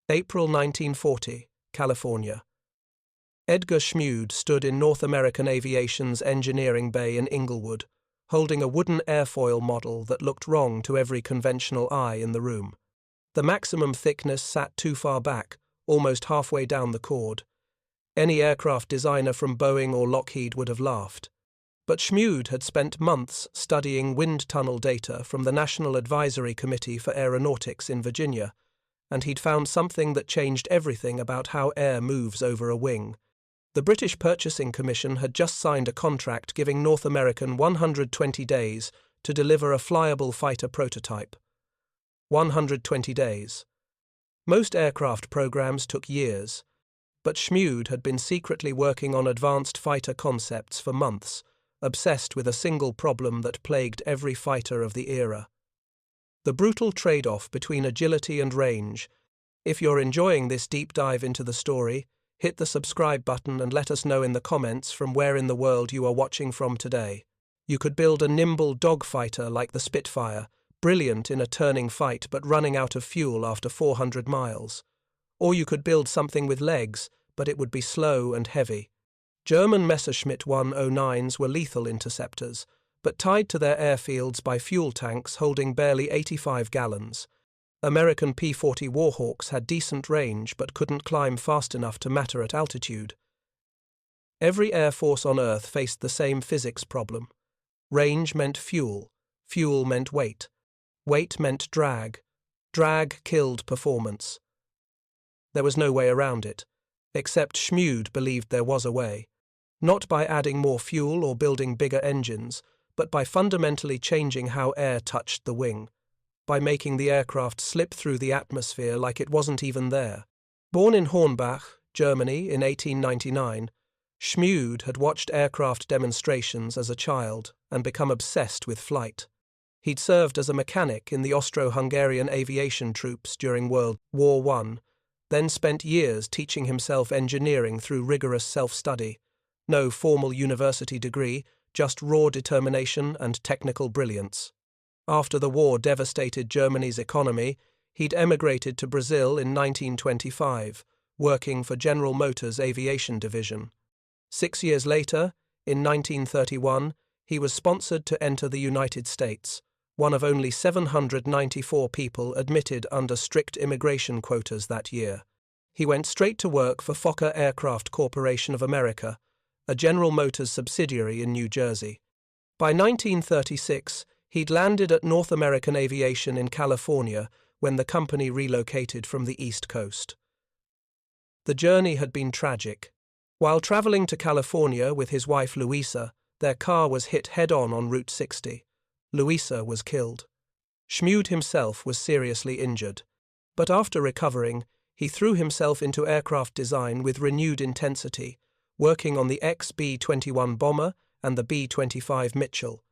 April 1940, California. Edgar Schmued stood in North American Aviation's engineering bay in Inglewood, holding a wooden airfoil model that looked wrong to every conventional eye in the room. The maximum thickness sat too far back, almost halfway down the chord. Any aircraft designer from Boeing or Lockheed would have laughed. But Schmued had spent months studying wind tunnel data from the National Advisory Committee for Aeronautics in Virginia, and he'd found something that changed everything about how air moves over a wing. The British Purchasing Commission had just signed a contract giving North American 120 days to deliver a flyable fighter prototype. 120 days. Most aircraft programs took years, but Schmued had been secretly working on advanced fighter concepts for months, obsessed with a single problem that plagued every fighter of the era: the brutal trade-off between agility and range. If you're enjoying this deep dive into the story, hit the subscribe button and let us know in the comments from where in the world you are watching from today. You could build a nimble dogfighter like the Spitfire, brilliant in a turning fight but running out of fuel after 400 miles. Or you could build something with legs, but it would be slow and heavy. German Messerschmitt 109s were lethal interceptors, but tied to their airfields by fuel tanks holding barely 85 gallons. American P-40 Warhawks had decent range but couldn't climb fast enough to matter at altitude. Every air force on Earth faced the same physics problem. Range meant fuel. Fuel meant weight. Weight meant drag. Drag killed performance. There was no way around it, except Schmued believed there was a way. Not by adding more fuel or building bigger engines, but by fundamentally changing how air touched the wing. By making the aircraft slip through the atmosphere like it wasn't even there. Born in Hornbach, Germany in 1899, Schmued had watched aircraft demonstrations as a child and become obsessed with flight. He'd served as a mechanic in the Austro-Hungarian aviation troops during World War I, then spent years teaching himself engineering through rigorous self-study. No formal university degree, just raw determination and technical brilliance. After the war devastated Germany's economy, he'd emigrated to Brazil in 1925, working for General Motors' aviation division. 6 years later, in 1931, he was sponsored to enter the United States, one of only 794 people admitted under strict immigration quotas that year. He went straight to work for Fokker Aircraft Corporation of America, a General Motors subsidiary in New Jersey. By 1936, he'd landed at North American Aviation in California when the company relocated from the East Coast. The journey had been tragic. While traveling to California with his wife Louisa, their car was hit head-on Route 60. Louisa was killed. Schmued himself was seriously injured, but after recovering, he threw himself into aircraft design with renewed intensity, working on the B-21 bomber and the B-25 Mitchell.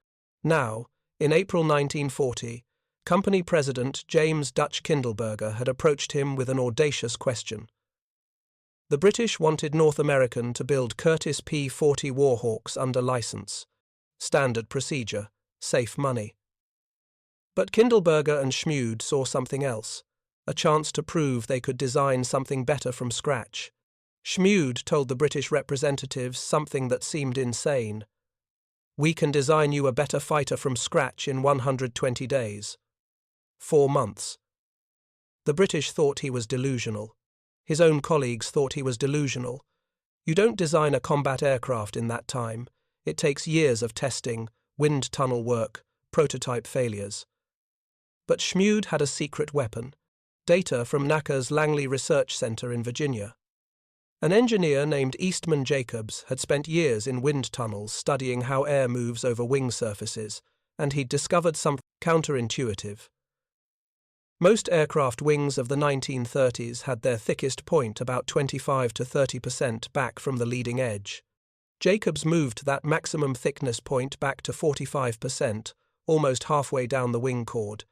Now, in April 1940, company president James Dutch Kindleberger had approached him with an audacious question. The British wanted North American to build Curtiss P-40 Warhawks under license. Standard procedure, safe money. But Kindleberger and Schmued saw something else, a chance to prove they could design something better from scratch. Schmued told the British representatives something that seemed insane. "We can design you a better fighter from scratch in 120 days. 4 months. The British thought he was delusional. His own colleagues thought he was delusional. You don't design a combat aircraft in that time. It takes years of testing, wind tunnel work, prototype failures. But Schmued had a secret weapon, data from NACA's Langley Research Center in Virginia. An engineer named Eastman Jacobs had spent years in wind tunnels studying how air moves over wing surfaces, and he'd discovered something counterintuitive. Most aircraft wings of the 1930s had their thickest point about 25 to 30% back from the leading edge. Jacobs moved that maximum thickness point back to 45%, almost halfway down the wing chord.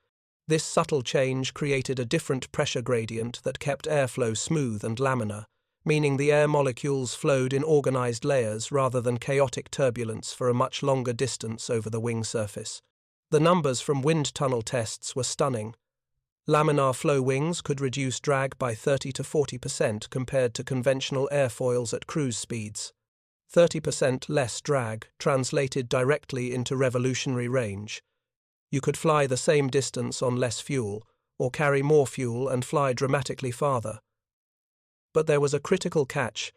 This subtle change created a different pressure gradient that kept airflow smooth and laminar, meaning the air molecules flowed in organized layers rather than chaotic turbulence for a much longer distance over the wing surface. The numbers from wind tunnel tests were stunning. Laminar flow wings could reduce drag by 30 to 40% compared to conventional airfoils at cruise speeds. 30% less drag translated directly into revolutionary range. You could fly the same distance on less fuel, or carry more fuel and fly dramatically farther. But there was a critical catch.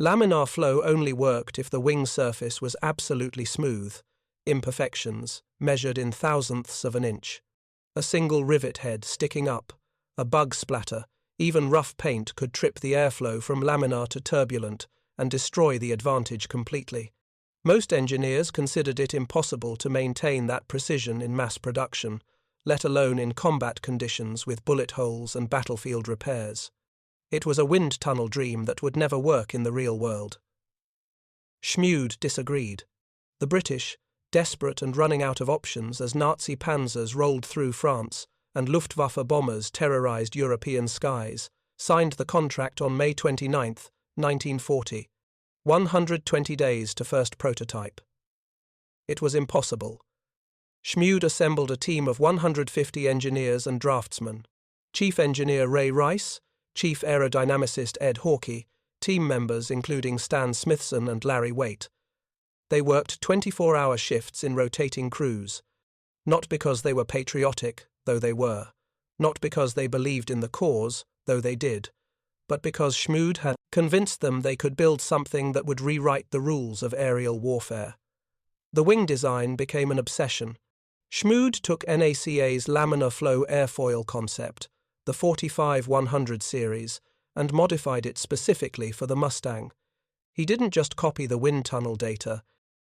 Laminar flow only worked if the wing surface was absolutely smooth, imperfections measured in thousandths of an inch. A single rivet head sticking up, a bug splatter, even rough paint could trip the airflow from laminar to turbulent and destroy the advantage completely. Most engineers considered it impossible to maintain that precision in mass production, let alone in combat conditions with bullet holes and battlefield repairs. It was a wind tunnel dream that would never work in the real world. Schmued disagreed. The British, desperate and running out of options as Nazi panzers rolled through France and Luftwaffe bombers terrorized European skies, signed the contract on May 29, 1940. 120 days to first prototype. It was impossible. Schmued assembled a team of 150 engineers and draftsmen. Chief Engineer Ray Rice, Chief Aerodynamicist Ed Hawkey, team members including Stan Smithson and Larry Waite. They worked 24-hour shifts in rotating crews, not because they were patriotic, though they were, not because they believed in the cause, though they did, but because Schmued had convinced them they could build something that would rewrite the rules of aerial warfare. The wing design became an obsession. Schmued took NACA's laminar flow airfoil concept, the 45-100 series, and modified it specifically for the Mustang. He didn't just copy the wind tunnel data.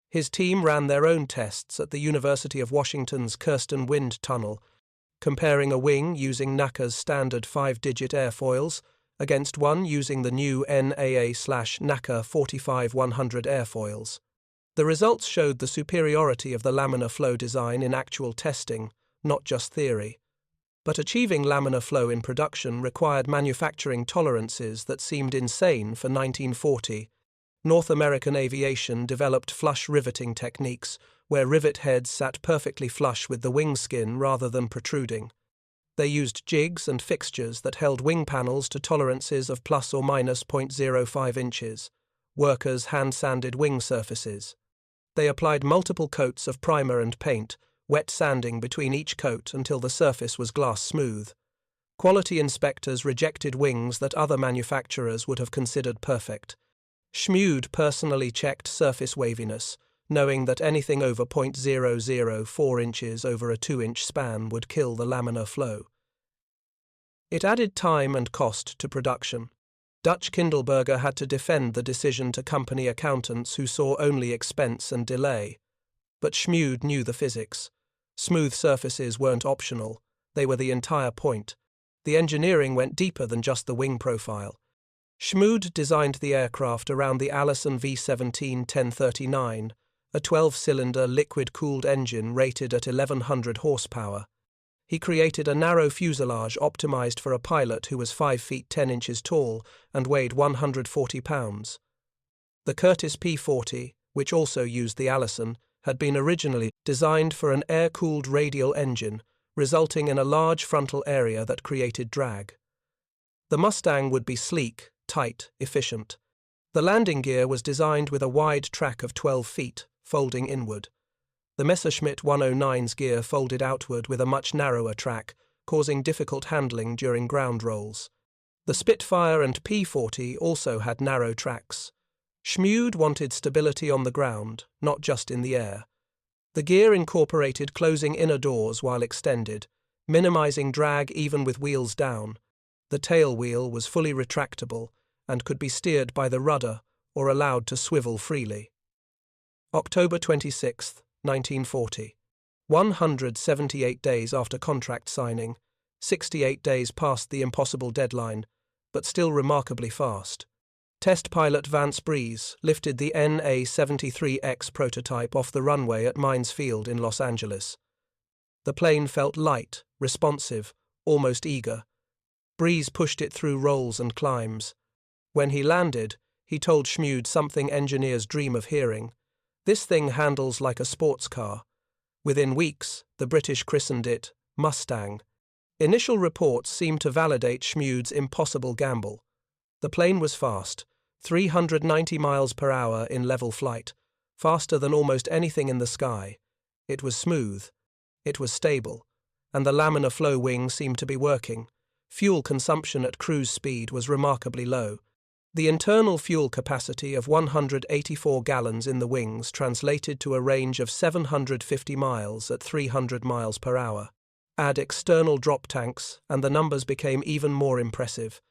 His team ran their own tests at the University of Washington's Kirsten Wind Tunnel, comparing a wing using NACA's standard 5-digit airfoils against one using the new NAA/NACA 45-100 airfoils. The results showed the superiority of the laminar flow design in actual testing, not just theory. But achieving laminar flow in production required manufacturing tolerances that seemed insane for 1940. North American Aviation developed flush riveting techniques, where rivet heads sat perfectly flush with the wing skin rather than protruding. They used jigs and fixtures that held wing panels to tolerances of plus or minus 0.05 inches. Workers hand-sanded wing surfaces. They applied multiple coats of primer and paint, wet sanding between each coat until the surface was glass smooth. Quality inspectors rejected wings that other manufacturers would have considered perfect. Schmued personally checked surface waviness, knowing that anything over 0.004 inches over a 2-inch span would kill the laminar flow. It added time and cost to production. Dutch Kindleberger had to defend the decision to company accountants who saw only expense and delay. But Schmued knew the physics. Smooth surfaces weren't optional, they were the entire point. The engineering went deeper than just the wing profile. Schmued designed the aircraft around the Allison V-17-1039, a 12-cylinder liquid-cooled engine rated at 1,100 horsepower. He created a narrow fuselage optimized for a pilot who was 5 feet 10 inches tall and weighed 140 pounds. The Curtiss P-40, which also used the Allison, had been originally designed for an air-cooled radial engine, resulting in a large frontal area that created drag. The Mustang would be sleek, tight, efficient. The landing gear was designed with a wide track of 12 feet, folding inward. The Messerschmitt 109's gear folded outward with a much narrower track, causing difficult handling during ground rolls. The Spitfire and P-40 also had narrow tracks. Schmued wanted stability on the ground, not just in the air. The gear incorporated closing inner doors while extended, minimizing drag even with wheels down. The tail wheel was fully retractable and could be steered by the rudder or allowed to swivel freely. October 26, 1940. 178 days after contract signing, 68 days past the impossible deadline, but still remarkably fast. Test pilot Vance Breeze lifted the NA-73X prototype off the runway at Mines Field in Los Angeles. The plane felt light, responsive, almost eager. Breeze pushed it through rolls and climbs. When he landed, he told Schmued something engineers dream of hearing. "This thing handles like a sports car." Within weeks, the British christened it Mustang. Initial reports seemed to validate Schmued's impossible gamble. The plane was fast, 390 miles per hour in level flight, faster than almost anything in the sky. It was smooth. It was stable. And the laminar flow wing seemed to be working. Fuel consumption at cruise speed was remarkably low. The internal fuel capacity of 184 gallons in the wings translated to a range of 750 miles at 300 miles per hour. Add external drop tanks, and the numbers became even more impressive.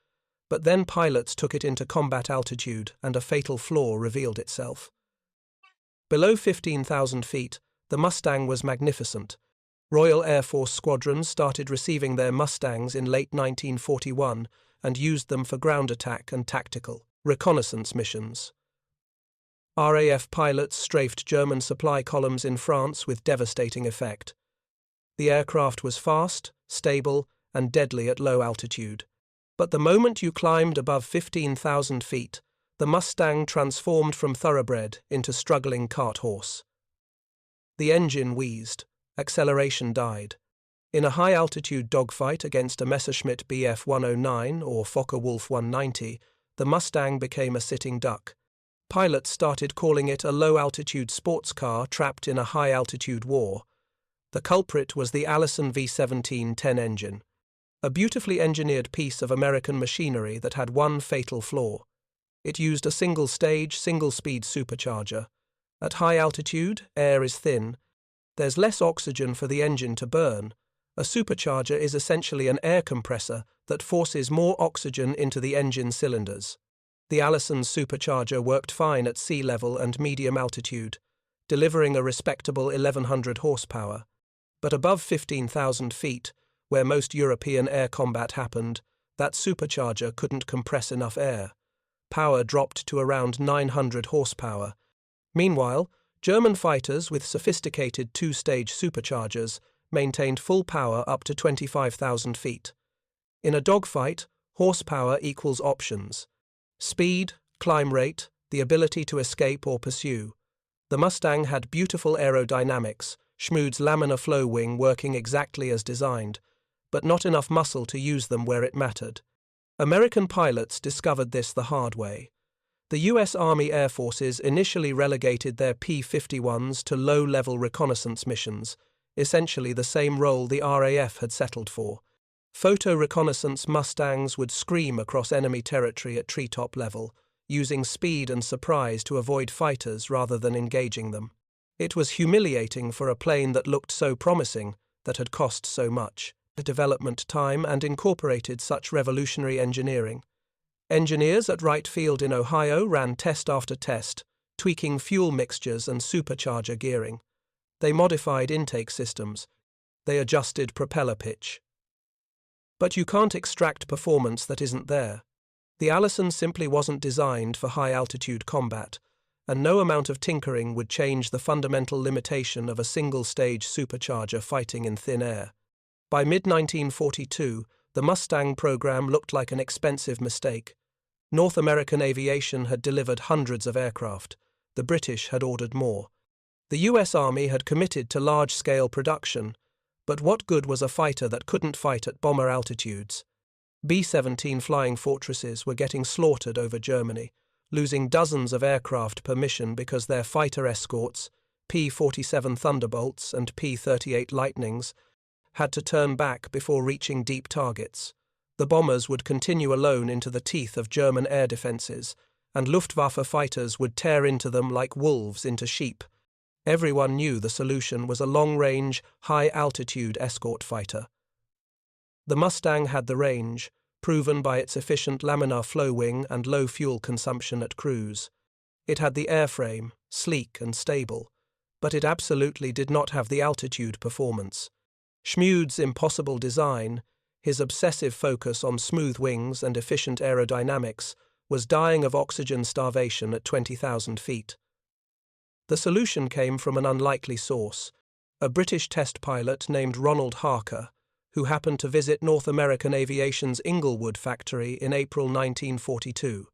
But then pilots took it into combat altitude, and a fatal flaw revealed itself. Below 15,000 feet, the Mustang was magnificent. Royal Air Force squadrons started receiving their Mustangs in late 1941 and used them for ground attack and tactical reconnaissance missions. RAF pilots strafed German supply columns in France with devastating effect. The aircraft was fast, stable, and deadly at low altitude. But the moment you climbed above 15,000 feet, the Mustang transformed from thoroughbred into struggling cart horse. The engine wheezed. Acceleration died. In a high-altitude dogfight against a Messerschmitt Bf 109 or Focke-Wulf 190, the Mustang became a sitting duck. Pilots started calling it a low-altitude sports car trapped in a high-altitude war. The culprit was the Allison V17-10 engine, a beautifully engineered piece of American machinery that had one fatal flaw. It used a single-stage, single-speed supercharger. At high altitude, air is thin. There's less oxygen for the engine to burn. A supercharger is essentially an air compressor that forces more oxygen into the engine cylinders. The Allison's supercharger worked fine at sea level and medium altitude, delivering a respectable 1,100 horsepower. But above 15,000 feet, where most European air combat happened, that supercharger couldn't compress enough air. Power dropped to around 900 horsepower. Meanwhile, German fighters with sophisticated two-stage superchargers maintained full power up to 25,000 feet. In a dogfight, horsepower equals options. Speed, climb rate, the ability to escape or pursue. The Mustang had beautiful aerodynamics, Schmued's laminar flow wing working exactly as designed, but not enough muscle to use them where it mattered. American pilots discovered this the hard way. The U.S. Army Air Forces initially relegated their P-51s to low-level reconnaissance missions, essentially the same role the RAF had settled for. Photo reconnaissance Mustangs would scream across enemy territory at treetop level, using speed and surprise to avoid fighters rather than engaging them. It was humiliating for a plane that looked so promising, that had cost so much development time and incorporated such revolutionary engineering. Engineers at Wright Field in Ohio ran test after test, tweaking fuel mixtures and supercharger gearing. They modified intake systems. They adjusted propeller pitch. But you can't extract performance that isn't there. The Allison simply wasn't designed for high-altitude combat, and no amount of tinkering would change the fundamental limitation of a single-stage supercharger fighting in thin air. By mid-1942, the Mustang program looked like an expensive mistake. North American Aviation had delivered hundreds of aircraft. The British had ordered more. The U.S. Army had committed to large-scale production, but what good was a fighter that couldn't fight at bomber altitudes? B-17 flying fortresses were getting slaughtered over Germany, losing dozens of aircraft per mission because their fighter escorts, P-47 Thunderbolts and P-38 Lightnings, had to turn back before reaching deep targets. The bombers would continue alone into the teeth of German air defences, and Luftwaffe fighters would tear into them like wolves into sheep. Everyone knew the solution was a long-range, high-altitude escort fighter. The Mustang had the range, proven by its efficient laminar flow wing and low fuel consumption at cruise. It had the airframe, sleek and stable, but it absolutely did not have the altitude performance. Schmued's impossible design, his obsessive focus on smooth wings and efficient aerodynamics, was dying of oxygen starvation at 20,000 feet. The solution came from an unlikely source, a British test pilot named Ronald Harker, who happened to visit North American Aviation's Inglewood factory in April 1942.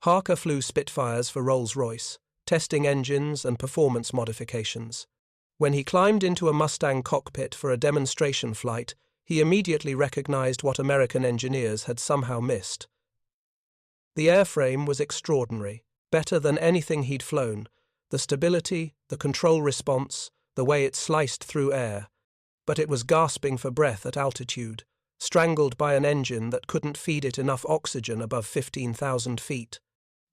Harker flew Spitfires for Rolls-Royce, testing engines and performance modifications. When he climbed into a Mustang cockpit for a demonstration flight, he immediately recognized what American engineers had somehow missed. The airframe was extraordinary, better than anything he'd flown. The stability, the control response, the way it sliced through air. But it was gasping for breath at altitude, strangled by an engine that couldn't feed it enough oxygen above 15,000 feet.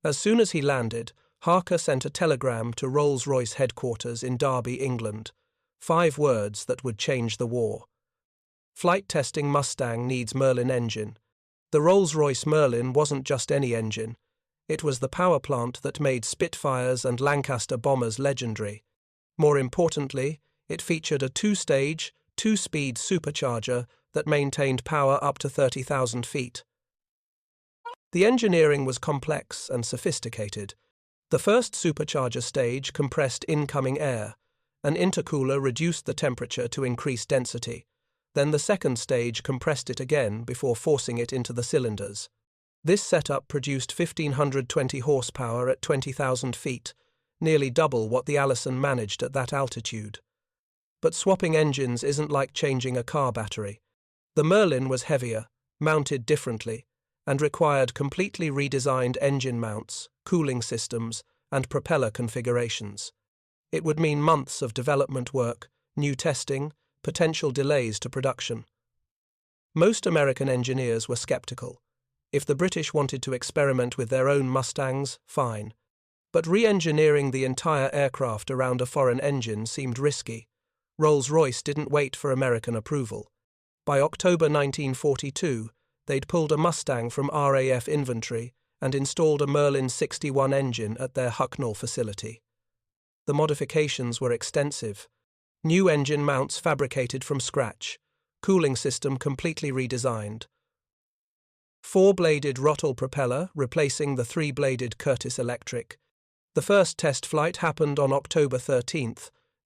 As soon as he landed, Harker sent a telegram to Rolls-Royce headquarters in Derby, England. 5 words that would change the war. Flight testing Mustang needs Merlin engine. The Rolls-Royce Merlin wasn't just any engine. It was the power plant that made Spitfires and Lancaster bombers legendary. More importantly, it featured a 2-stage, 2-speed supercharger that maintained power up to 30,000 feet. The engineering was complex and sophisticated. The first supercharger stage compressed incoming air. An intercooler reduced the temperature to increase density. Then the second stage compressed it again before forcing it into the cylinders. This setup produced 1,520 horsepower at 20,000 feet, nearly double what the Allison managed at that altitude. But swapping engines isn't like changing a car battery. The Merlin was heavier, mounted differently, and required completely redesigned engine mounts, cooling systems, and propeller configurations. It would mean months of development work, new testing, potential delays to production. Most American engineers were skeptical. If the British wanted to experiment with their own Mustangs, fine. But re-engineering the entire aircraft around a foreign engine seemed risky. Rolls-Royce didn't wait for American approval. By October 1942, they'd pulled a Mustang from RAF inventory and installed a Merlin 61 engine at their Hucknall facility. The modifications were extensive. New engine mounts fabricated from scratch, cooling system completely redesigned. 4-bladed Rottle propeller replacing the 3-bladed Curtiss Electric. The first test flight happened on October 13,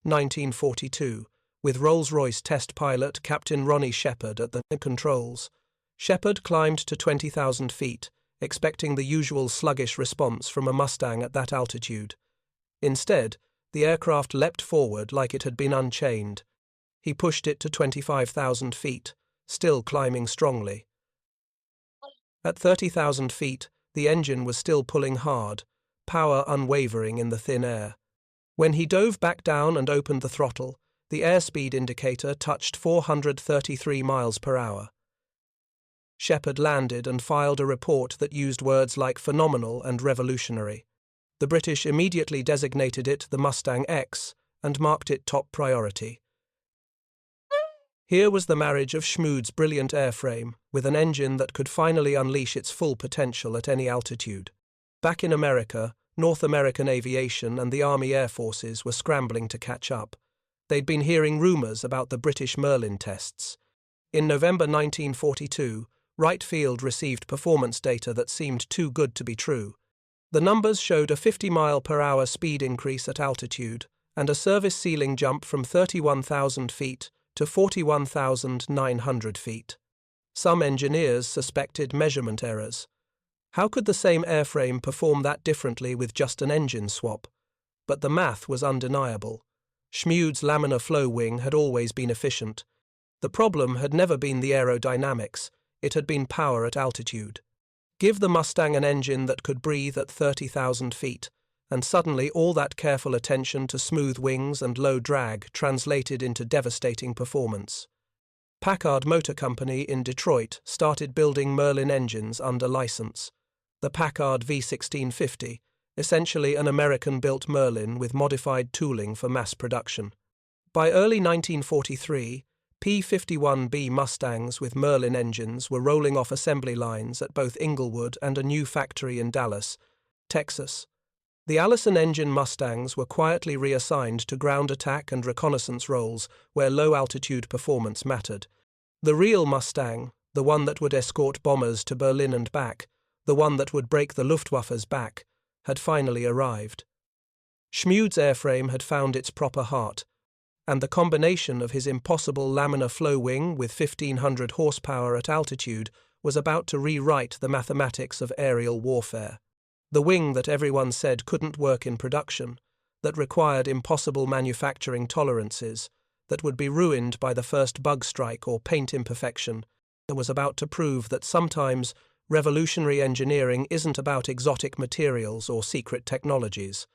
1942, with Rolls-Royce test pilot Captain Ronnie Shepherd at the controls. Shepherd climbed to 20,000 feet, expecting the usual sluggish response from a Mustang at that altitude. Instead, the aircraft leapt forward like it had been unchained. He pushed it to 25,000 feet, still climbing strongly. At 30,000 feet, the engine was still pulling hard, power unwavering in the thin air. When he dove back down and opened the throttle, the airspeed indicator touched 433 miles per hour. Shepherd landed and filed a report that used words like phenomenal and revolutionary. The British immediately designated it the Mustang X and marked it top priority. Here was the marriage of Schmued's brilliant airframe with an engine that could finally unleash its full potential at any altitude. Back in America, North American Aviation and the Army Air Forces were scrambling to catch up. They'd been hearing rumors about the British Merlin tests. In November 1942, Wright Field received performance data that seemed too good to be true. The numbers showed a 50-mile-per-hour speed increase at altitude and a service ceiling jump from 31,000 feet to 41,900 feet. Some engineers suspected measurement errors. How could the same airframe perform that differently with just an engine swap? But the math was undeniable. Schmued's laminar flow wing had always been efficient. The problem had never been the aerodynamics, it had been power at altitude. Give the Mustang an engine that could breathe at 30,000 feet, and suddenly all that careful attention to smooth wings and low drag translated into devastating performance. Packard Motor Company in Detroit started building Merlin engines under license. The Packard V1650, essentially an American-built Merlin with modified tooling for mass production. By early 1943, P-51B Mustangs with Merlin engines were rolling off assembly lines at both Inglewood and a new factory in Dallas, Texas. The Allison engine Mustangs were quietly reassigned to ground attack and reconnaissance roles where low-altitude performance mattered. The real Mustang, the one that would escort bombers to Berlin and back, the one that would break the Luftwaffe's back, had finally arrived. Schmued's airframe had found its proper heart, and the combination of his impossible laminar flow wing with 1,500 horsepower at altitude was about to rewrite the mathematics of aerial warfare. The wing that everyone said couldn't work in production, that required impossible manufacturing tolerances, that would be ruined by the first bug strike or paint imperfection, and was about to prove that sometimes revolutionary engineering isn't about exotic materials or secret technologies.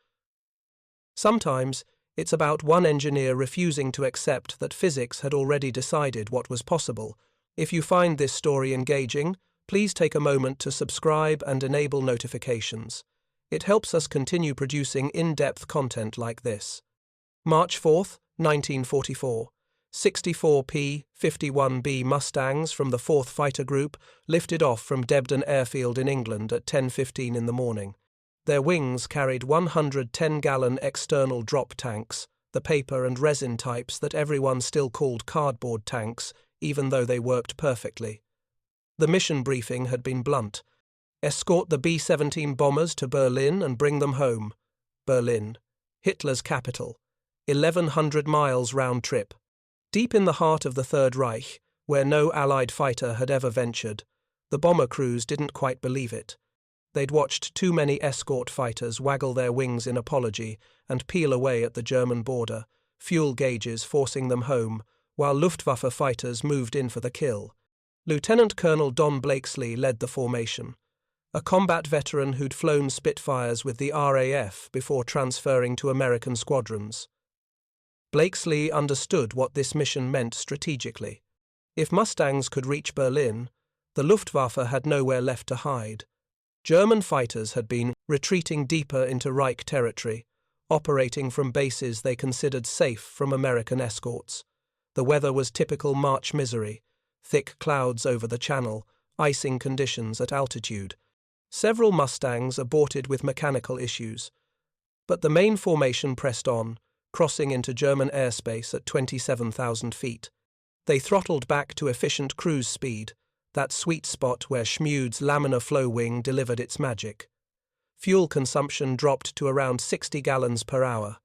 Sometimes it's about one engineer refusing to accept that physics had already decided what was possible. If you find this story engaging, please take a moment to subscribe and enable notifications. It helps us continue producing in-depth content like this. March 4, 1944. 64 P-51B Mustangs from the 4th Fighter Group lifted off from Debden Airfield in England at 10:15 in the morning. Their wings carried 110-gallon external drop tanks, the paper and resin types that everyone still called cardboard tanks, even though they worked perfectly. The mission briefing had been blunt. Escort the B-17 bombers to Berlin and bring them home. Berlin, Hitler's capital. 1,100 miles round trip. Deep in the heart of the Third Reich, where no Allied fighter had ever ventured, the bomber crews didn't quite believe it. They'd watched too many escort fighters waggle their wings in apology and peel away at the German border, fuel gauges forcing them home, while Luftwaffe fighters moved in for the kill. Lieutenant Colonel Don Blakesley led the formation, a combat veteran who'd flown Spitfires with the RAF before transferring to American squadrons. Blakesley understood what this mission meant strategically. If Mustangs could reach Berlin, the Luftwaffe had nowhere left to hide. German fighters had been retreating deeper into Reich territory, operating from bases they considered safe from American escorts. The weather was typical March misery, thick clouds over the channel, icing conditions at altitude. Several Mustangs aborted with mechanical issues, but the main formation pressed on, crossing into German airspace at 27,000 feet. They throttled back to efficient cruise speed, that sweet spot where Schmued's Laminar flow wing delivered its magic. Fuel consumption dropped to around 60 gallons per hour.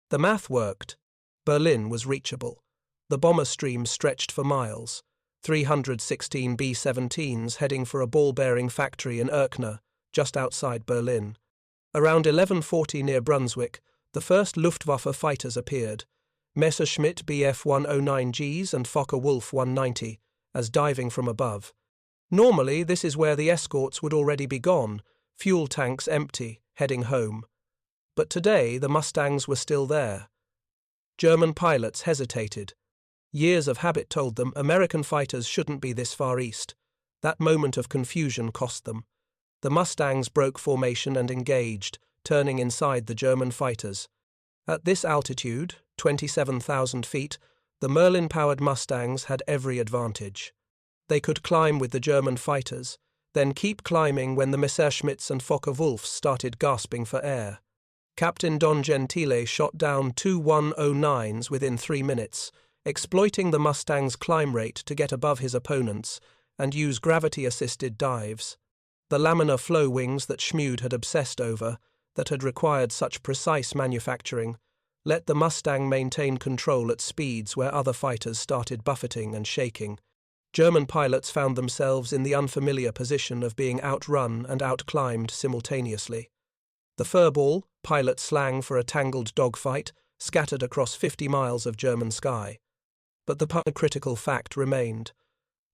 The math worked. Berlin was reachable. The bomber stream stretched for miles. 316 B-17s heading for a ball-bearing factory in Erkner, just outside Berlin. Around 11:40 near Brunswick, the first Luftwaffe fighters appeared, Messerschmitt Bf-109Gs and Focke-Wulf 190, as diving from above. Normally, this is where the escorts would already be gone, fuel tanks empty, heading home. But today, the Mustangs were still there. German pilots hesitated. Years of habit told them American fighters shouldn't be this far east. That moment of confusion cost them. The Mustangs broke formation and engaged, turning inside the German fighters. At this altitude, 27,000 feet, the Merlin-powered Mustangs had every advantage. They could climb with the German fighters, then keep climbing when the Messerschmitts and Focke-Wulfs started gasping for air. Captain Don Gentile shot down two 109s within 3 minutes, exploiting the Mustang's climb rate to get above his opponents and use gravity-assisted dives. The laminar flow wings that Schmued had obsessed over, that had required such precise manufacturing, let the Mustang maintain control at speeds where other fighters started buffeting and shaking. German pilots found themselves in the unfamiliar position of being outrun and outclimbed simultaneously. The furball, pilot slang for a tangled dogfight, scattered across 50 miles of German sky. But the critical fact remained.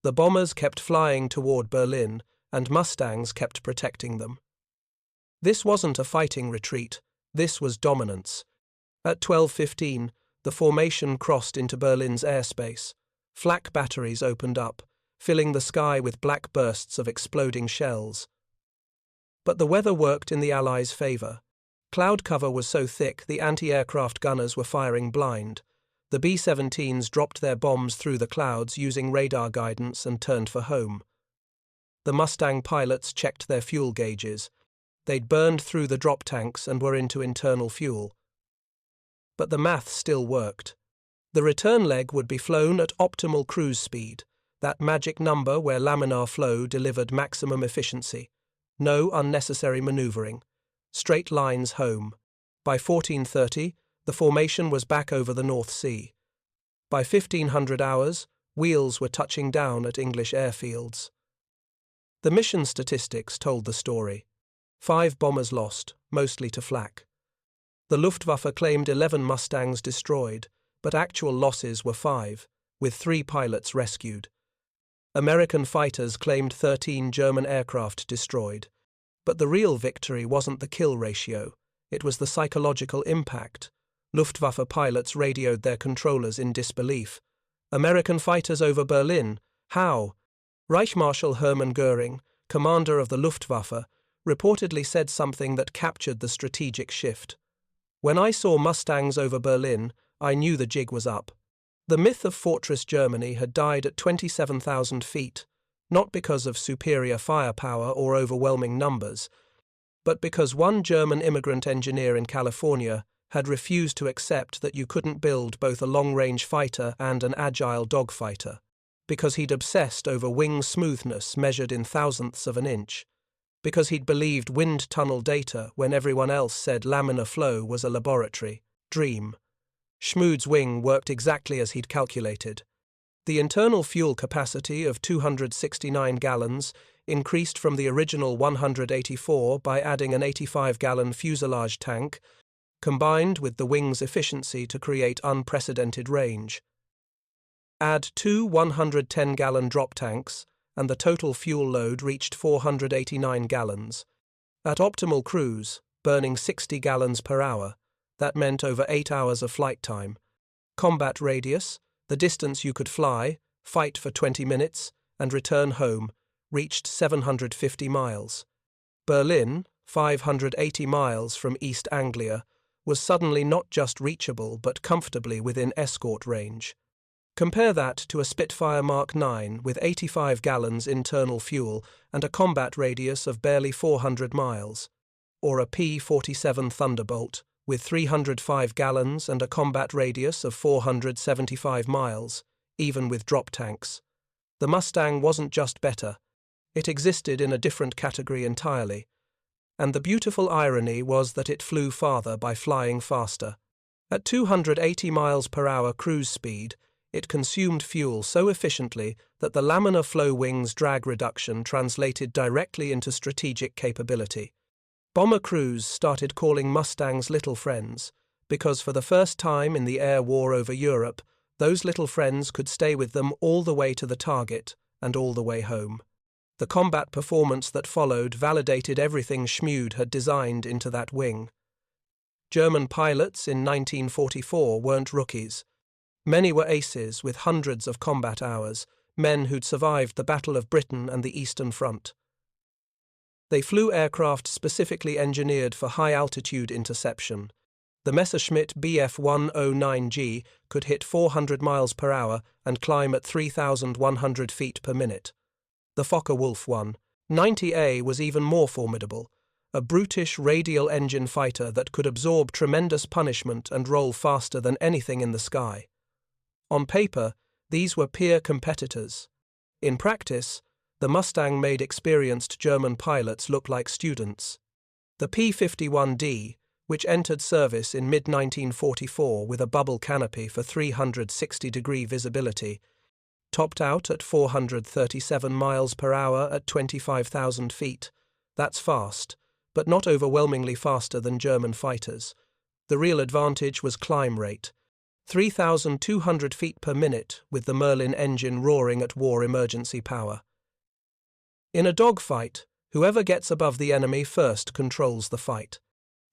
The bombers kept flying toward Berlin, and Mustangs kept protecting them. This wasn't a fighting retreat, this was dominance. At 12:15, the formation crossed into Berlin's airspace. Flak batteries opened up, filling the sky with black bursts of exploding shells. But the weather worked in the Allies' favor. Cloud cover was so thick the anti-aircraft gunners were firing blind. The B-17s dropped their bombs through the clouds using radar guidance and turned for home. The Mustang pilots checked their fuel gauges. They'd burned through the drop tanks and were into internal fuel. But the math still worked. The return leg would be flown at optimal cruise speed, that magic number where laminar flow delivered maximum efficiency. No unnecessary maneuvering. Straight lines home. By 14:30, the formation was back over the North Sea. By 1500 hours, wheels were touching down at English airfields. The mission statistics told the story. 5 bombers lost, mostly to flak. The Luftwaffe claimed 11 Mustangs destroyed, but actual losses were 5, with 3 pilots rescued. American fighters claimed 13 German aircraft destroyed. But the real victory wasn't the kill ratio, it was the psychological impact. Luftwaffe pilots radioed their controllers in disbelief. American fighters over Berlin? How? Reich Marshal Hermann Göring, commander of the Luftwaffe, reportedly said something that captured the strategic shift. "When I saw Mustangs over Berlin, I knew the jig was up." The myth of Fortress Germany had died at 27,000 feet, not because of superior firepower or overwhelming numbers, but because one German immigrant engineer in California had refused to accept that you couldn't build both a long-range fighter and an agile dogfighter, because he'd obsessed over wing smoothness measured in thousandths of an inch, because he'd believed wind tunnel data when everyone else said laminar flow was a laboratory dream. Schmued's wing worked exactly as he'd calculated. The internal fuel capacity of 269 gallons increased from the original 184 by adding an 85-gallon fuselage tank, combined with the wing's efficiency to create unprecedented range. Add 2 110-gallon drop tanks, and the total fuel load reached 489 gallons. At optimal cruise, burning 60 gallons per hour, that meant over 8 hours of flight time. Combat radius, the distance you could fly, fight for 20 minutes, and return home, reached 750 miles. Berlin, 580 miles from East Anglia, was suddenly not just reachable but comfortably within escort range. Compare that to a Spitfire Mark 9 with 85 gallons internal fuel and a combat radius of barely 400 miles, or a P-47 Thunderbolt with 305 gallons and a combat radius of 475 miles, even with drop tanks. The Mustang wasn't just better, it existed in a different category entirely, and the beautiful irony was that it flew farther by flying faster. At 280 miles per hour cruise speed, it consumed fuel so efficiently that the laminar flow wing's drag reduction translated directly into strategic capability. Bomber crews started calling Mustangs little friends, because for the first time in the air war over Europe, those little friends could stay with them all the way to the target and all the way home. The combat performance that followed validated everything Schmued had designed into that wing. German pilots in 1944 weren't rookies. Many were aces with hundreds of combat hours, men who'd survived the Battle of Britain and the Eastern Front. They flew aircraft specifically engineered for high-altitude interception. The Messerschmitt Bf-109G could hit 400 miles per hour and climb at 3,100 feet per minute. The Focke-Wulf 190A was even more formidable, a brutish radial engine fighter that could absorb tremendous punishment and roll faster than anything in the sky. On paper, these were peer competitors. In practice, the Mustang made experienced German pilots look like students. The P-51D, which entered service in mid-1944 with a bubble canopy for 360-degree visibility, topped out at 437 miles per hour at 25,000 feet. That's fast, but not overwhelmingly faster than German fighters. The real advantage was climb rate. 3,200 feet per minute with the Merlin engine roaring at war emergency power. In a dogfight, whoever gets above the enemy first controls the fight.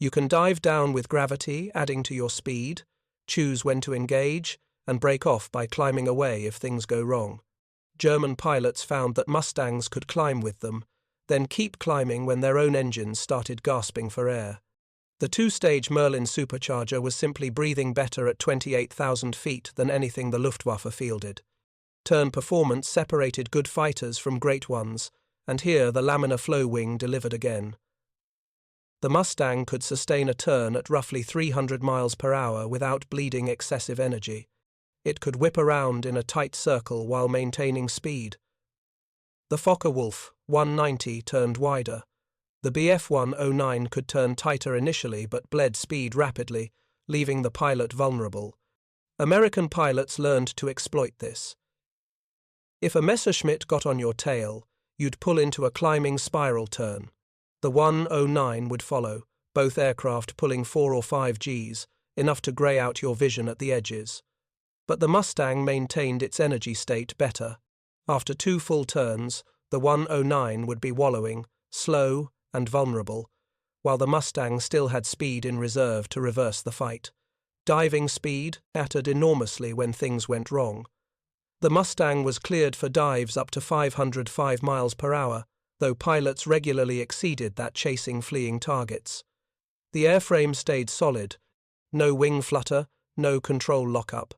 You can dive down with gravity, adding to your speed, choose when to engage, and break off by climbing away if things go wrong. German pilots found that Mustangs could climb with them, then keep climbing when their own engines started gasping for air. The two-stage Merlin supercharger was simply breathing better at 28,000 feet than anything the Luftwaffe fielded. Turn performance separated good fighters from great ones, and here the laminar flow wing delivered again. The Mustang could sustain a turn at roughly 300 miles per hour without bleeding excessive energy. It could whip around in a tight circle while maintaining speed. The Focke-Wulf 190 turned wider. The Bf-109 could turn tighter initially but bled speed rapidly, leaving the pilot vulnerable. American pilots learned to exploit this. If a Messerschmitt got on your tail, you'd pull into a climbing spiral turn. The 109 would follow, both aircraft pulling 4 or 5 Gs, enough to grey out your vision at the edges. But the Mustang maintained its energy state better. After 2 full turns, the 109 would be wallowing, slow and vulnerable, while the Mustang still had speed in reserve to reverse the fight. Diving speed mattered enormously when things went wrong. The Mustang was cleared for dives up to 505 miles per hour, though pilots regularly exceeded that chasing fleeing targets. The airframe stayed solid. No wing flutter, no control lockup.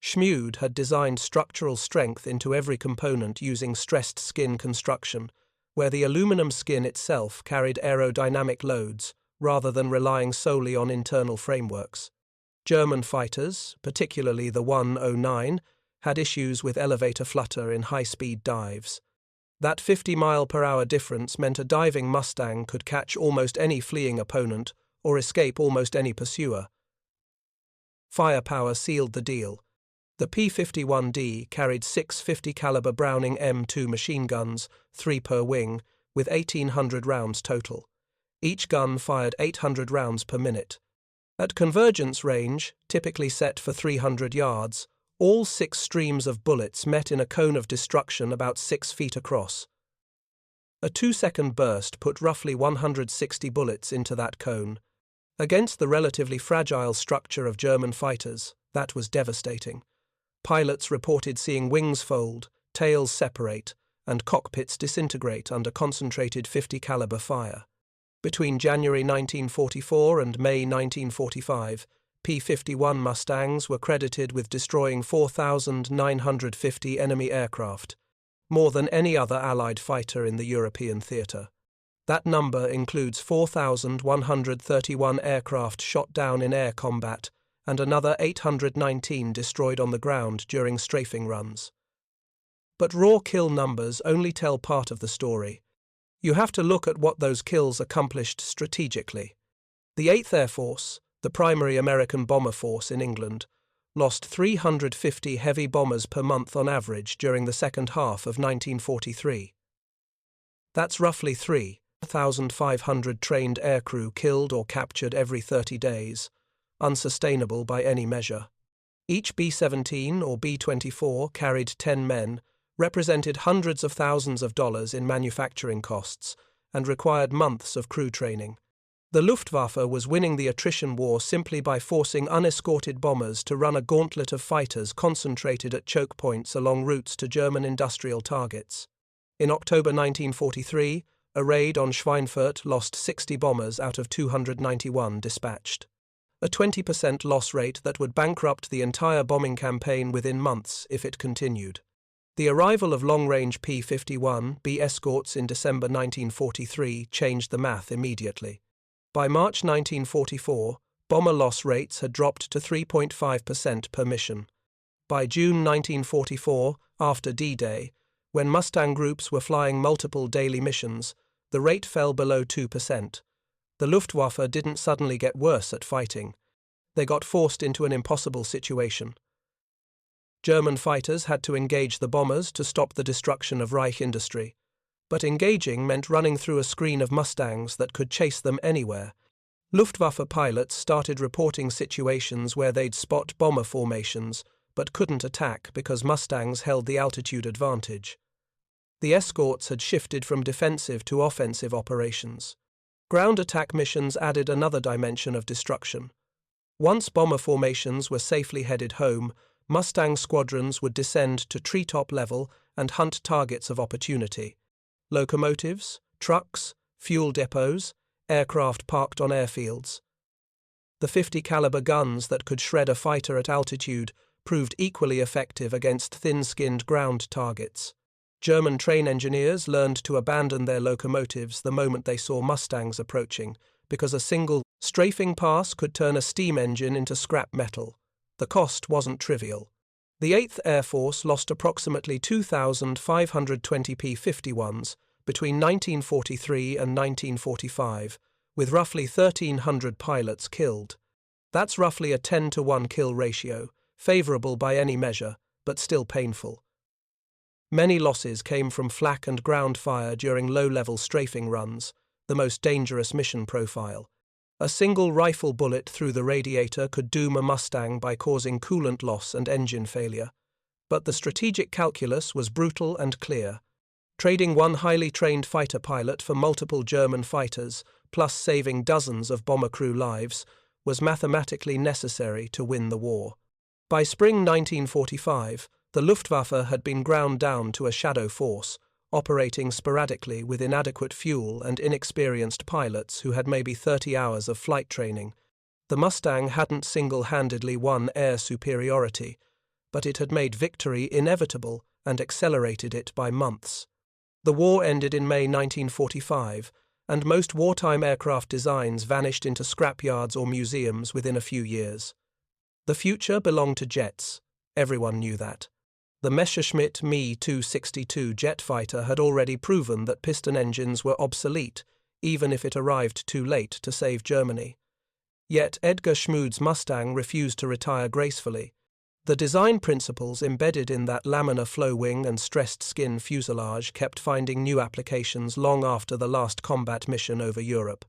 Schmued had designed structural strength into every component using stressed skin construction, where the aluminum skin itself carried aerodynamic loads rather than relying solely on internal frameworks. German fighters, particularly the 109, had issues with elevator flutter in high-speed dives. That 50-mile-per-hour difference meant a diving Mustang could catch almost any fleeing opponent or escape almost any pursuer. Firepower sealed the deal. The P-51D carried 6 50-caliber Browning M2 machine guns, 3 per wing, with 1,800 rounds total. Each gun fired 800 rounds per minute. At convergence range, typically set for 300 yards, all 6 streams of bullets met in a cone of destruction about 6 feet across. A 2-second burst put roughly 160 bullets into that cone. Against the relatively fragile structure of German fighters, that was devastating. Pilots reported seeing wings fold, tails separate, and cockpits disintegrate under concentrated 50-caliber fire. Between January 1944 and May 1945, P-51 Mustangs were credited with destroying 4,950 enemy aircraft, more than any other Allied fighter in the European theatre. That number includes 4,131 aircraft shot down in air combat and another 819 destroyed on the ground during strafing runs. But raw kill numbers only tell part of the story. You have to look at what those kills accomplished strategically. The 8th Air Force, the primary American bomber force in England, lost 350 heavy bombers per month on average during the second half of 1943. That's roughly 3,500 trained aircrew killed or captured every 30 days, unsustainable by any measure. Each B-17 or B-24 carried 10 men, represented hundreds of thousands of dollars in manufacturing costs, and required months of crew training. The Luftwaffe was winning the attrition war simply by forcing unescorted bombers to run a gauntlet of fighters concentrated at choke points along routes to German industrial targets. In October 1943, a raid on Schweinfurt lost 60 bombers out of 291 dispatched. A 20% loss rate that would bankrupt the entire bombing campaign within months if it continued. The arrival of long-range P-51B escorts in December 1943 changed the math immediately. By March 1944, bomber loss rates had dropped to 3.5% per mission. By June 1944, after D-Day, when Mustang groups were flying multiple daily missions, the rate fell below 2%. The Luftwaffe didn't suddenly get worse at fighting. They got forced into an impossible situation. German fighters had to engage the bombers to stop the destruction of Reich industry. But engaging meant running through a screen of Mustangs that could chase them anywhere. Luftwaffe pilots started reporting situations where they'd spot bomber formations, but couldn't attack because Mustangs held the altitude advantage. The escorts had shifted from defensive to offensive operations. Ground attack missions added another dimension of destruction. Once bomber formations were safely headed home, Mustang squadrons would descend to treetop level and hunt targets of opportunity. Locomotives, trucks, fuel depots, aircraft parked on airfields. The 50-caliber guns that could shred a fighter at altitude proved equally effective against thin-skinned ground targets. German train engineers learned to abandon their locomotives the moment they saw Mustangs approaching, because a single strafing pass could turn a steam engine into scrap metal. The cost wasn't trivial. The 8th Air Force lost approximately 2,520 P-51s between 1943 and 1945, with roughly 1,300 pilots killed. That's roughly a 10-to-1 kill ratio, favorable by any measure, but still painful. Many losses came from flak and ground fire during low-level strafing runs, the most dangerous mission profile. A single rifle bullet through the radiator could doom a Mustang by causing coolant loss and engine failure. But the strategic calculus was brutal and clear. Trading one highly trained fighter pilot for multiple German fighters, plus saving dozens of bomber crew lives, was mathematically necessary to win the war. By spring 1945, the Luftwaffe had been ground down to a shadow force, operating sporadically with inadequate fuel and inexperienced pilots who had maybe 30 hours of flight training. The Mustang hadn't single-handedly won air superiority, but it had made victory inevitable and accelerated it by months. The war ended in May 1945, and most wartime aircraft designs vanished into scrapyards or museums within a few years. The future belonged to jets. Everyone knew that. The Messerschmitt Me-262 jet fighter had already proven that piston engines were obsolete, even if it arrived too late to save Germany. Yet Edgar Schmued's Mustang refused to retire gracefully. The design principles embedded in that laminar flow wing and stressed skin fuselage kept finding new applications long after the last combat mission over Europe.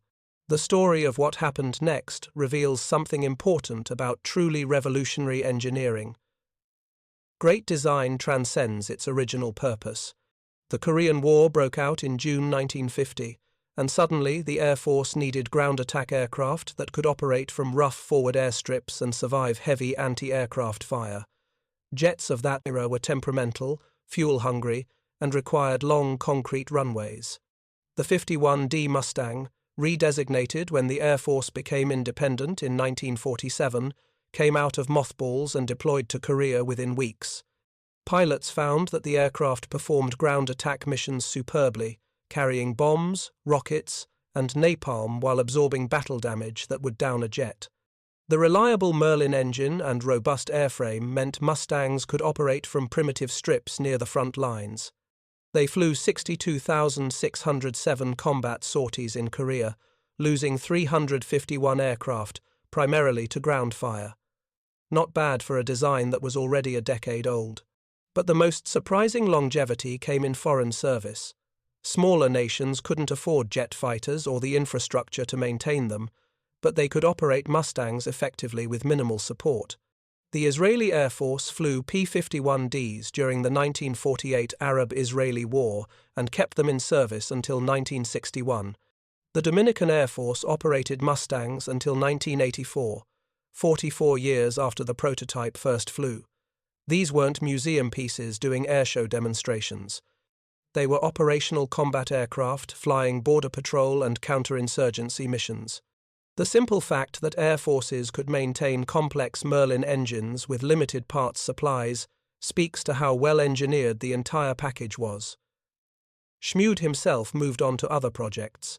The story of what happened next reveals something important about truly revolutionary engineering. Great design transcends its original purpose. The Korean War broke out in June 1950, and suddenly the Air Force needed ground attack aircraft that could operate from rough forward airstrips and survive heavy anti-aircraft fire. Jets of that era were temperamental, fuel-hungry, and required long concrete runways. The 51D Mustang, redesignated when the Air Force became independent in 1947, came out of mothballs and deployed to Korea within weeks. Pilots found that the aircraft performed ground attack missions superbly, carrying bombs, rockets, and napalm while absorbing battle damage that would down a jet. The reliable Merlin engine and robust airframe meant Mustangs could operate from primitive strips near the front lines. They flew 62,607 combat sorties in Korea, losing 351 aircraft, primarily to ground fire. Not bad for a design that was already a decade old. But the most surprising longevity came in foreign service. Smaller nations couldn't afford jet fighters or the infrastructure to maintain them, but they could operate Mustangs effectively with minimal support. The Israeli Air Force flew P-51Ds during the 1948 Arab-Israeli War and kept them in service until 1961. The Dominican Air Force operated Mustangs until 1984, 44 years after the prototype first flew. These weren't museum pieces doing airshow demonstrations. They were operational combat aircraft flying border patrol and counterinsurgency missions. The simple fact that air forces could maintain complex Merlin engines with limited parts supplies speaks to how well engineered the entire package was. Schmued himself moved on to other projects.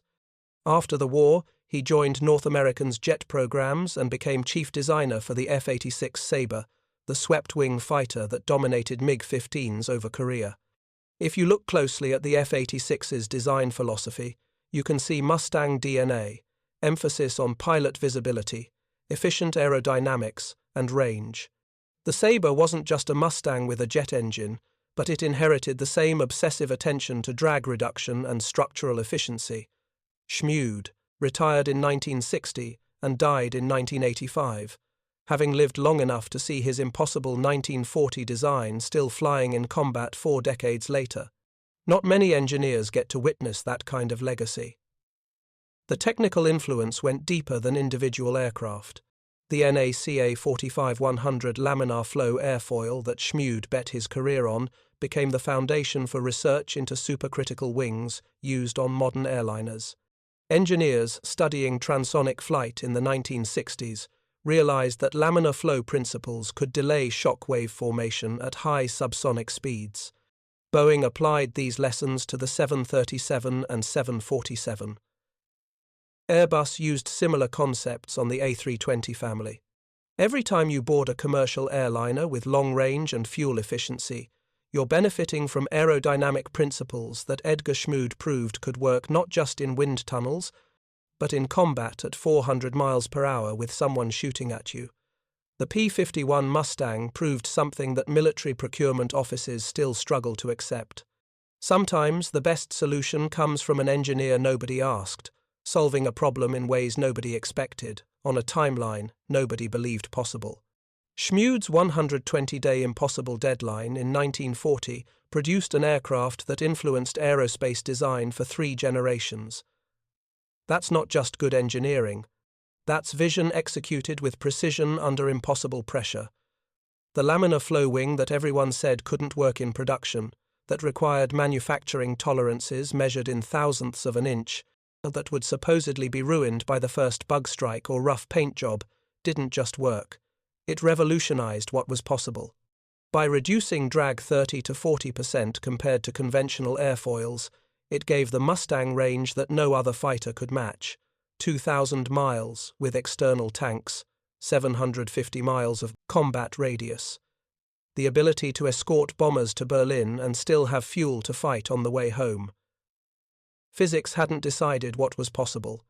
After the war, he joined North American's jet programs and became chief designer for the F-86 Sabre, the swept-wing fighter that dominated MiG-15s over Korea. If you look closely at the F-86's design philosophy, you can see Mustang DNA, emphasis on pilot visibility, efficient aerodynamics, and range. The Sabre wasn't just a Mustang with a jet engine, but it inherited the same obsessive attention to drag reduction and structural efficiency. Schmued retired in 1960 and died in 1985, having lived long enough to see his impossible 1940 design still flying in combat 4 decades later. Not many engineers get to witness that kind of legacy. The technical influence went deeper than individual aircraft. The NACA 45-100 laminar flow airfoil that Schmued bet his career on became the foundation for research into supercritical wings used on modern airliners. Engineers studying transonic flight in the 1960s realized that laminar flow principles could delay shock wave formation at high subsonic speeds. Boeing applied these lessons to the 737 and 747. Airbus used similar concepts on the A320 family. Every time you board a commercial airliner with long range and fuel efficiency, you're benefiting from aerodynamic principles that Edgar Schmued proved could work not just in wind tunnels, but in combat at 400 miles per hour with someone shooting at you. The P-51 Mustang proved something that military procurement offices still struggle to accept. Sometimes the best solution comes from an engineer nobody asked, solving a problem in ways nobody expected, on a timeline nobody believed possible. Schmued's 120-day impossible deadline in 1940 produced an aircraft that influenced aerospace design for 3 generations. That's not just good engineering. That's vision executed with precision under impossible pressure. The laminar flow wing that everyone said couldn't work in production, that required manufacturing tolerances measured in thousandths of an inch, that would supposedly be ruined by the first bug strike or rough paint job, didn't just work. It revolutionized what was possible. By reducing drag 30 to 40% compared to conventional airfoils, it gave the Mustang range that no other fighter could match: 2,000 miles with external tanks, 750 miles of combat radius, the ability to escort bombers to Berlin and still have fuel to fight on the way home. Physics hadn't decided what was possible.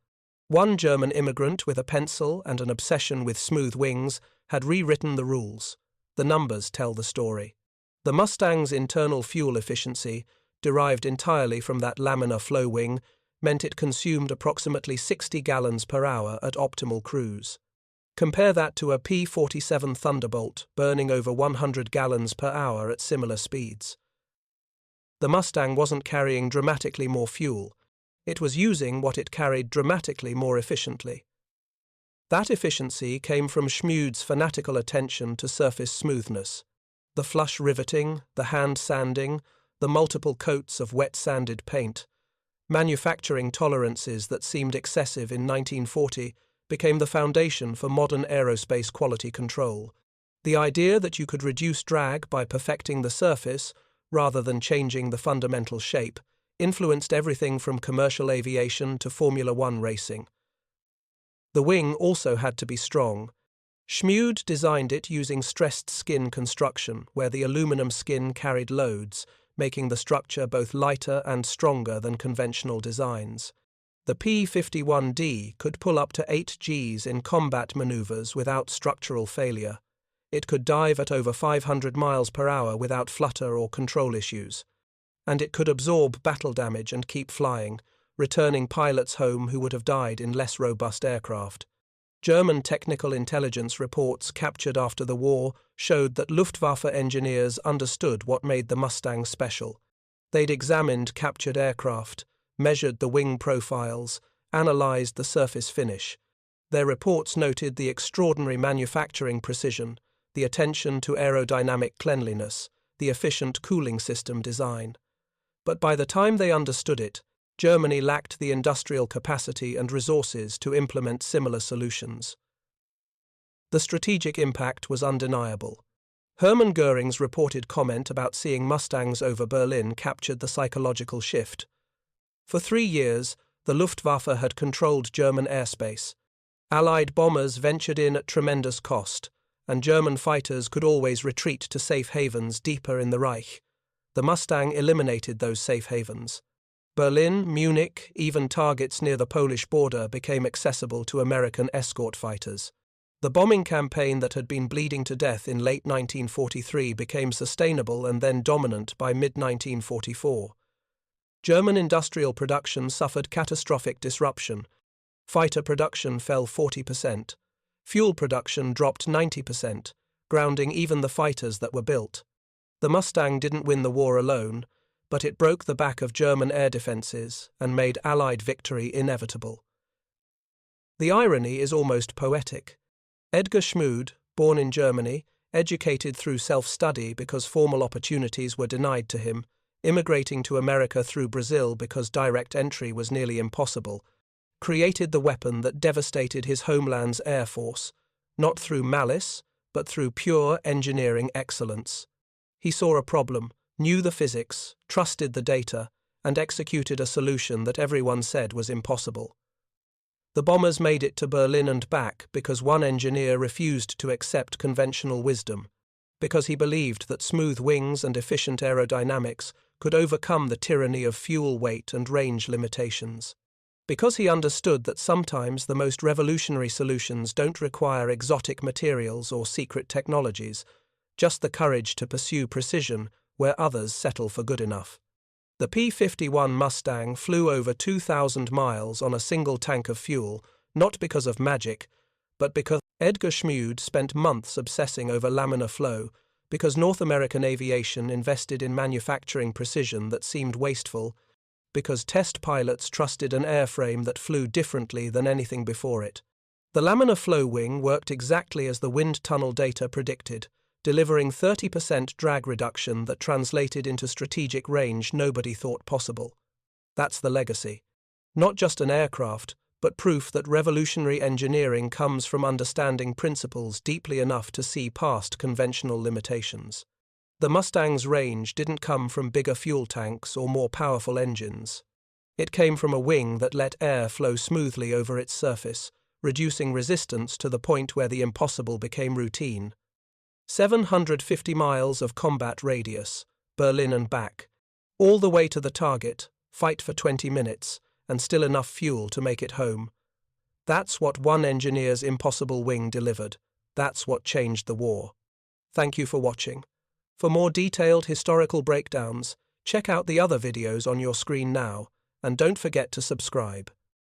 One German immigrant with a pencil and an obsession with smooth wings had rewritten the rules. The numbers tell the story. The Mustang's internal fuel efficiency, derived entirely from that laminar flow wing, meant it consumed approximately 60 gallons per hour at optimal cruise. Compare that to a P-47 Thunderbolt burning over 100 gallons per hour at similar speeds. The Mustang wasn't carrying dramatically more fuel. It was using what it carried dramatically more efficiently. That efficiency came from Schmued's fanatical attention to surface smoothness. The flush riveting, the hand sanding, the multiple coats of wet-sanded paint. Manufacturing tolerances that seemed excessive in 1940 became the foundation for modern aerospace quality control. The idea that you could reduce drag by perfecting the surface, rather than changing the fundamental shape, influenced everything from commercial aviation to Formula One racing. The wing also had to be strong. Schmued designed it using stressed skin construction, where the aluminum skin carried loads, making the structure both lighter and stronger than conventional designs. The P-51D could pull up to 8 Gs in combat maneuvers without structural failure. It could dive at over 500 miles per hour without flutter or control issues. And it could absorb battle damage and keep flying, returning pilots home who would have died in less robust aircraft. German technical intelligence reports captured after the war showed that Luftwaffe engineers understood what made the Mustang special. They'd examined captured aircraft, measured the wing profiles, analyzed the surface finish. Their reports noted the extraordinary manufacturing precision, the attention to aerodynamic cleanliness, the efficient cooling system design. But by the time they understood it, Germany lacked the industrial capacity and resources to implement similar solutions. The strategic impact was undeniable. Hermann Göring's reported comment about seeing Mustangs over Berlin captured the psychological shift. For 3 years, the Luftwaffe had controlled German airspace. Allied bombers ventured in at tremendous cost, and German fighters could always retreat to safe havens deeper in the Reich. The Mustang eliminated those safe havens. Berlin, Munich, even targets near the Polish border became accessible to American escort fighters. The bombing campaign that had been bleeding to death in late 1943 became sustainable and then dominant by mid-1944. German industrial production suffered catastrophic disruption. Fighter production fell 40%. Fuel production dropped 90%, grounding even the fighters that were built. The Mustang didn't win the war alone, but it broke the back of German air defenses and made Allied victory inevitable. The irony is almost poetic. Edgar Schmued, born in Germany, educated through self-study because formal opportunities were denied to him, immigrating to America through Brazil because direct entry was nearly impossible, created the weapon that devastated his homeland's air force, not through malice, but through pure engineering excellence. He saw a problem, knew the physics, trusted the data, and executed a solution that everyone said was impossible. The bombers made it to Berlin and back because one engineer refused to accept conventional wisdom, because he believed that smooth wings and efficient aerodynamics could overcome the tyranny of fuel weight and range limitations. Because he understood that sometimes the most revolutionary solutions don't require exotic materials or secret technologies, just the courage to pursue precision where others settle for good enough. The P-51 Mustang flew over 2,000 miles on a single tank of fuel, not because of magic, but because Edgar Schmued spent months obsessing over laminar flow, because North American Aviation invested in manufacturing precision that seemed wasteful, because test pilots trusted an airframe that flew differently than anything before it. The laminar flow wing worked exactly as the wind tunnel data predicted, delivering 30% drag reduction that translated into strategic range nobody thought possible. That's the legacy. Not just an aircraft, but proof that revolutionary engineering comes from understanding principles deeply enough to see past conventional limitations. The Mustang's range didn't come from bigger fuel tanks or more powerful engines. It came from a wing that let air flow smoothly over its surface, reducing resistance to the point where the impossible became routine. 750 miles of combat radius, Berlin and back, all the way to the target, fight for 20 minutes, and still enough fuel to make it home. That's what one engineer's impossible wing delivered. That's what changed the war. Thank you for watching. For more detailed historical breakdowns, check out the other videos on your screen now, and don't forget to subscribe.